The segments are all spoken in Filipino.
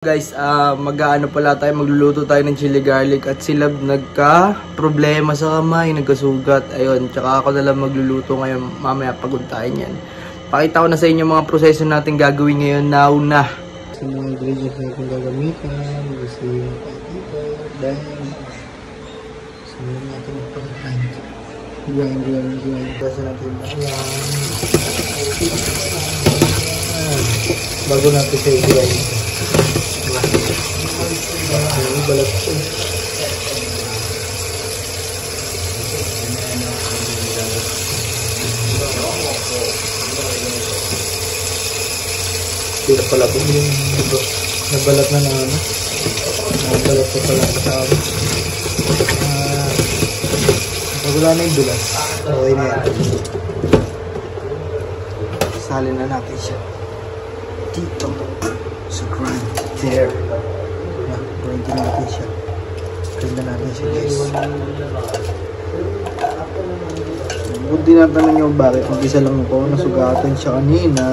Guys, mag-aano pala tayo, magluluto tayo ng chili garlic at si Love nagka-problema sa kamay, nagkasugat. Ayun, tsaka ako na lang magluluto ngayon, mamaya paguntahin yan. Pakita ko na sa inyo mga proseso natin gagawin ngayon, now na. Sa mga ingredients natin gagamitan, kasi yung patika, dahil sabihin natin yung pagkain. Grind. Kasi natin yung alam. Bago natin sa i-grind. Balat ko. Tira pala po yung nabalat na naman. Nabalat ko pala sa akin. Wala na yung dulas. Okay na yan. Salin na natin siya. Dito. So grind there. Grind natin siya. Grind na natin siya, guys. Kung tinatanong nyo bakit mag-isa lang ako, nasugatan siya kanina.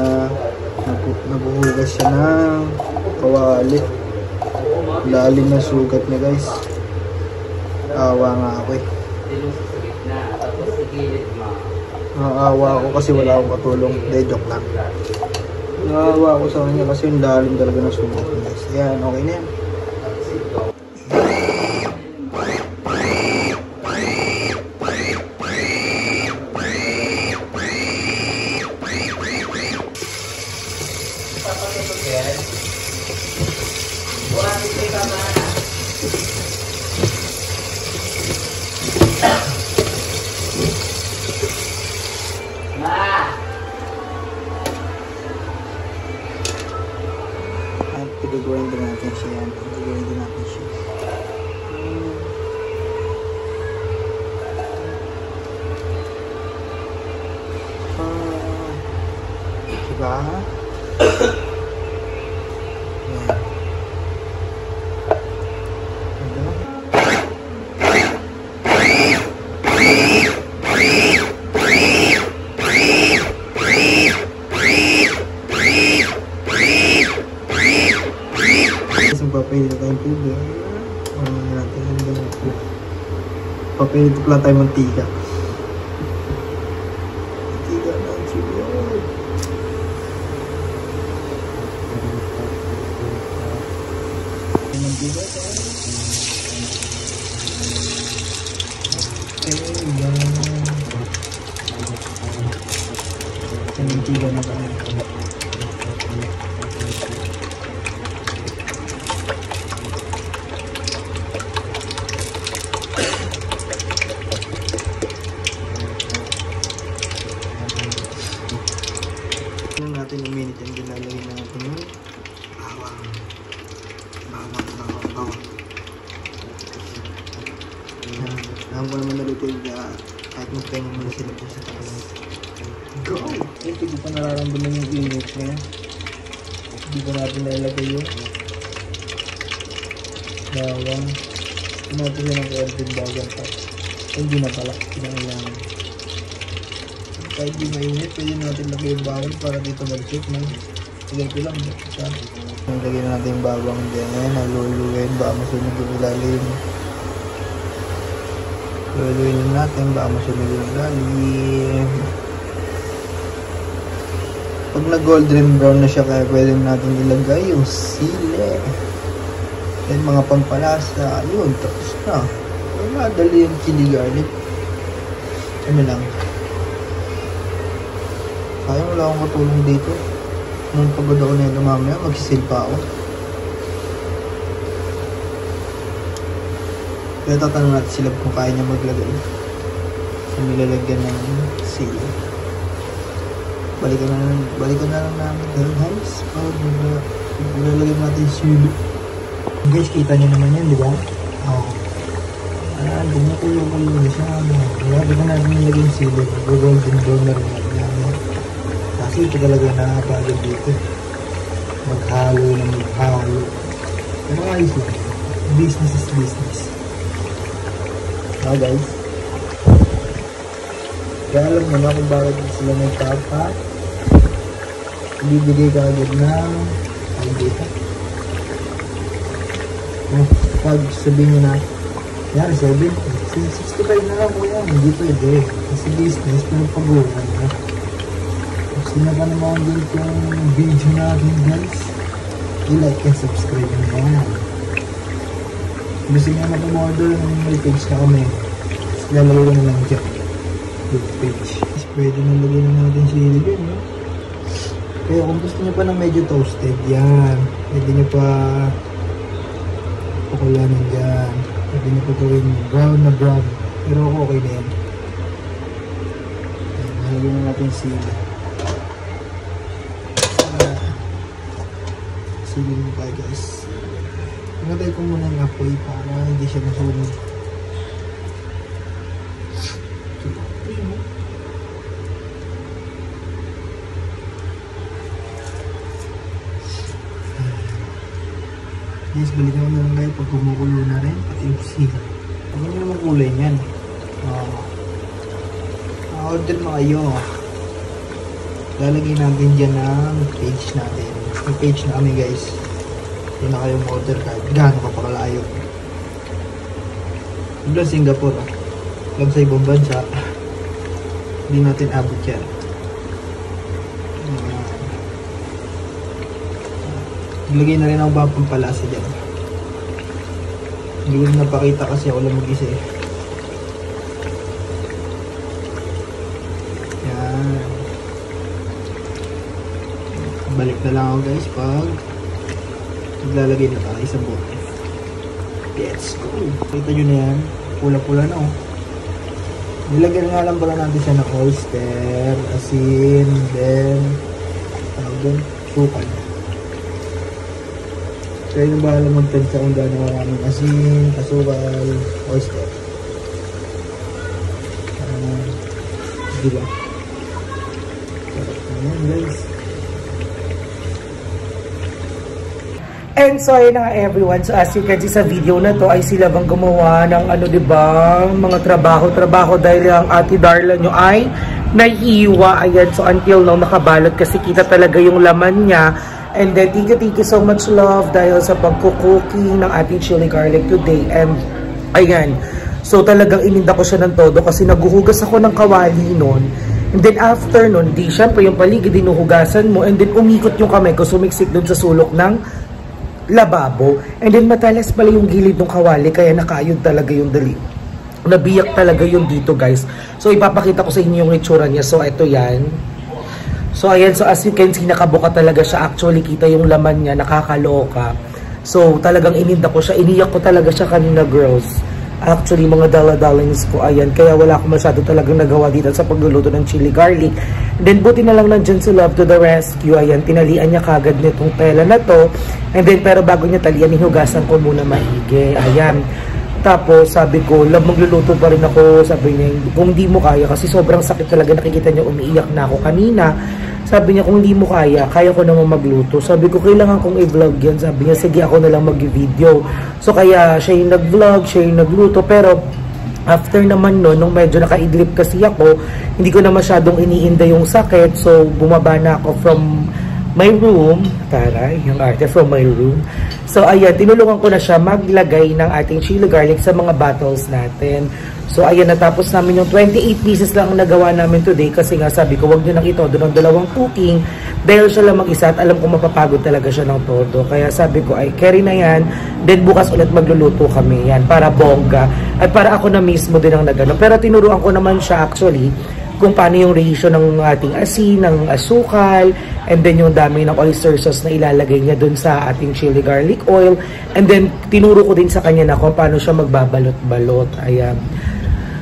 Nabuhugas siya ng kawali. Lalim na sugat niya, guys. Awa nga ako eh. Naawa ako kasi wala akong katulong. De, joke lang. Naawa ako sa kanya kasi yung lalim talaga ng sugat niya, guys. Yan, okay na yan. Tigagawin din natin siya yan. Tigagawin din natin siya. Diba? Yan. Papainit na tayong tubig. Papainit pala tayong mantika. Mantika na ang sugar. Mantika tayo. Mantika na tayo. Natin yung minute yung dinalagay natin yung bawang. Alam ko naman naluto yung kahit magpahinga muna sila dyan sa tayo. Go! Hindi ko pa nararamdaman yung init niya. Hindi pa natin nailagay yung bawang. Natin siya ng konting bawang pa. Hindi na pala. Pinangailangan. Kahit di mainit, pwede natin lagay yung bawang para dito mag-check na ilagay ko lang. Lagay na natin yung bawang dyan, naluluin, baka masunog yung ilalim. Luluin natin, baka masunog yung ilalim. Pag nag-golden brown na siya, kaya pwede natin ilagay yung sili. Then mga pampalasa, yun, tapos na. Ay, madali yung chili garlic. Ano lang. Kaya wala akong katulong dito. Nung pagod ako na ito mamaya, magsisil pa ako. Kaya tatanong natin sila kung kaya niya maglagay. So nilalagyan ng sili. Balikan na lang namin. Ganun guys, nilalagyan natin sili. Guys, kita niyo naman yan, di ba? Oo. Ganyan kulo-kulo siya. Balikan natin nilagay yung sili. Golden brown na rin natin. Kasi ito talaga nakapagod dito. Maghalo. Pero ayos lang. Business is business. Guys. Kaya alam mo na kung bakit sila nagpapa. Bibigay ka agad ng data. Pag sabihin nyo na, yari 7, 65 na lang kuya, hindi pwede. Kasi business, pero pag-uwan na. Kung sino pa naman din itong video natin guys, i-like and subscribe nyo naman. Gusto nyo na pumorder ng may page na kami, lalagay ko na lang dyan yung page. Pwede na lagay na natin sili dyan, no? Kaya kung gusto nyo pa ng medyo toasted, yan. Pwede nyo pa pakulanan dyan. Pwede nyo pa gawin brown na brown. Pero ako okay na yan. Nalagyan na natin sili. Sili nyo tayo guys. Pinatay ko muna yung apoy para hindi siya masunog. Yes, balikan mo lang kayo pag kumukulo na rin, pati yung sila. Pag hindi naman kulay niyan. Order mo kayo. Lalagay natin dyan ang page natin. Yung page na kami guys. Hindi na kayong order kahit gaano ka pakalayo. Yung Singapore, lang sa ibang bansa, hindi natin abot yan. Ilagay na rin ang pampalasa dyan. Hindi ko na napakita kasi ako lang mag-isa eh. Yan. Balik na lang ako guys pag maglalagay na tayo sa bote. Let's go! Kita nyo na yan. Pula-pula na oh. Nilagyan nga lang pala natin siya ng oyster, asin, then sukal. Kaya nang bahala magtansa kung gano'n maraming asin, kasukal, oyster. Diba? Sarap naman guys. And so ayun na nga everyone, so as you can see sa video na to ay sila bang gumawa ng ano diba, mga trabaho dahil ang Ate Darla nyo ay nahiwa. Ayan, so until now nakabalot kasi kita talaga yung laman niya. And then thank you so much love dahil sa pagkukuking ng ating chili garlic today. And ayan, so talagang ininda ko siya ng todo kasi naguhugas ako ng kawali nun. And then after nun, di syempre yung paligid dinuhugasan mo and then umikot yung kamay ko, sumiksik dun sa sulok ng lababo. And then matalas pala yung gilid ng kawali kaya nakayod talaga yung dali. Nabiyak talaga yung dito guys. So ipapakita ko sa inyo yung itsura niya. So ito yan. So ayan, so as you can see nakabuka talaga siya. Actually kita yung laman niya, nakakaloka. So talagang ininda ko siya. Iniyak ko talaga siya kanina girls. Actually mga dala-dalings ko, ayan. Kaya wala akong masyado talagang nagawa dito sa pagluluto ng chili garlic. Then buti na lang nandyan si Love to the rescue. Ayan, tinalian niya kagad nitong pela na to. And then pero bago niya talian, hinugasan ko muna maigi. Ayan. Tapos sabi ko, Love, magluluto pa rin ako. Sabi niya, kung di mo kaya, kasi sobrang sakit talaga, nakikita niya umiiyak na ako kanina. Sabi niya, kung di mo kaya ko naman magluto. Sabi ko, kailangan kong i-vlog yan. Sabi niya, sige ako na lang mag-video. So kaya siya yung nag-vlog, siya yung nagluto. Pero after naman nun, nung medyo naka-idlip kasi ako, hindi ko na masyadong iniinda yung sakit. So bumaba na ako from my room. Taray, yung arte, from my room. So ayan, tinulungan ko na siya maglagay ng ating chili garlic sa mga bottles natin. So ayan, natapos namin yung 28 pieces lang ang nagawa namin today kasi nga sabi ko, wag nyo nang itodo ng dalawang cooking dahil siya lang mag-isa at alam ko mapapagod talaga siya ng todo. Kaya sabi ko, ay carry na yan, then bukas ulit magluluto kami yan para bongga at para ako na mismo din ang nagano. Pero tinuruan ko naman siya actually kung paano yung ratio ng ating asin, ng asukal, and then yung dami ng oyster sauce na ilalagay niya dun sa ating chili garlic oil. And then tinuro ko din sa kanya na kung paano siya magbabalot-balot. Ayan.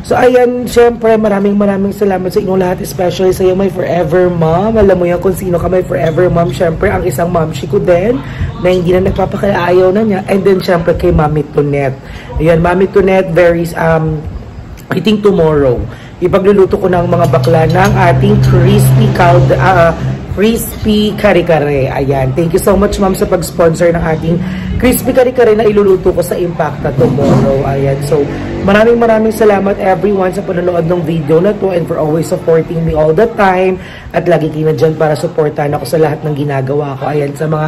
So ayan, syempre maraming salamat sa inyong lahat, especially sa iyo, my forever mom. Alam mo yan kung sino ka, my forever mom. Syempre ang isang momshi ko din na hindi na nagpapakaayaw na niya. And then syempre kay Mami Tonet. Ayan, Mami Tonet, I think tomorrow, ipagluluto ko ng mga bakla ng ating crispy kare-kare. Ayan, thank you so much ma'am sa pag-sponsor ng ating crispy kare-kare na iluluto ko sa Impacta tomorrow. Ayan. So, maraming salamat everyone sa panonood ng video na to and for always supporting me all the time. At lagi kayo na dyan para supportan ako sa lahat ng ginagawa ko. Ayan, sa mga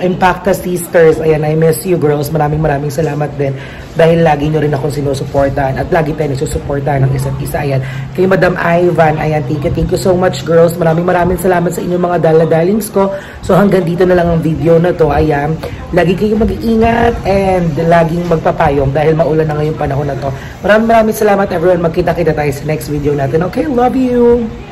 Impacta sisters, ayan, I miss you girls. Maraming salamat din dahil lagi nyo rin akong sinusuportahan at lagi tayo nagsusuportahan ng isa't isa. Ayan, kay Madam Ivan, ayan, thank you so much girls. Maraming salamat sa inyong mga daladalings ko. So hanggang dito na lang ang video na to. Ayan, lagi kayong mag-iingat and laging magpapayong dahil maulan na ngayong panahon na to. Maraming salamat everyone. Magkita-kita tayo sa next video natin. Okay, love you!